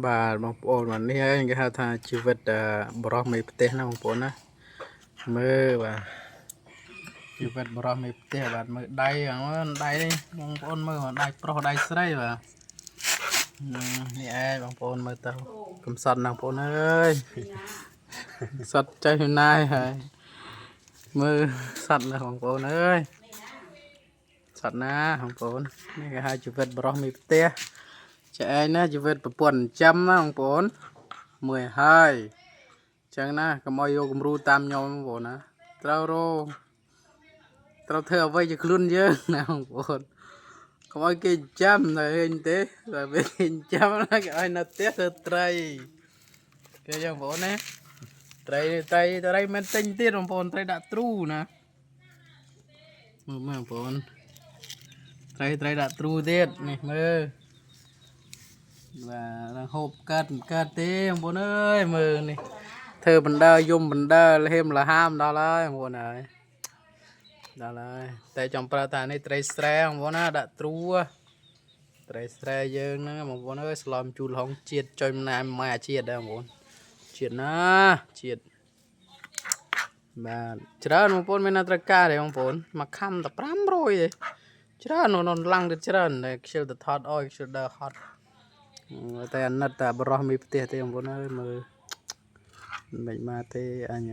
បាទបងប្អូនបាទនេះហើយគេហៅថាជីវិតបរោះមេផ្ទះណាបងប្អូនណាមើលបាទជីវិតបរោះមេផ្ទះបាទមើលដៃហ្នឹងដៃនេះបងប្អូនមើលដៃប្រុសដៃស្រីបាទនេះឯងបងប្អូនមើលទៅកំសត់ណាបងប្អូនអើយសត់ចេះណាយហើយមើលសត់ណាបងប្អូនអើយសត់ណាបងប្អូននេះគេហៅជីវិតបរោះមេផ្ទះចាឯងណាជីវិតប្រពន្ធចាំណាបងប្អូនមួយហើយចឹងណាកុំឲ្យយកគំរូតាមខ្ញុំបងប្អូនណាត្រូវធ្វើអ្វីជាខ្លួនយើងណាបងប្អូនកុំឲ្យគេចាំតែហេងទេតែពេលគេចាំណាគេឲ្យនៅផ្ទះធ្វើត្រីគេចឹងបងប្អូនណាត្រីមិនទិញទៀតបងប្អូនត្រីដាក់ទ្រូណាមើលបងប្អូនត្រីដាក់ទ្រូទៀតនេះមើលបាទហូបកើតទេបងប្អូនអើយមើលនេះធ្វើបណ្ដើយំបណ្ដើលហេមលហាមដល់ហើយបងប្អូនហើយដល់ហើយតែចង់ប្រើថានេះត្រីស្រែបងប្អូនណាដាក់ទ្រូត្រីស្រែយើងហ្នឹងបងប្អូនអើយស្លំជូលហុងជាតិចុយណាម៉ែអាជាតិដែរបងប្អូនជាតិណាជាតិបាទច្រើនបងប្អូនមានត្រូវការទេបងប្អូនមកខំតែ500ទេច្រើននោះឡើងទៅច្រើនតែខ្ជិលទៅថតអោយខ្ជិលដើរហត់តែអាណិតតែបរោះមានផ្ទះទេបងប្អូនអើយមើលមិនមកទេអញ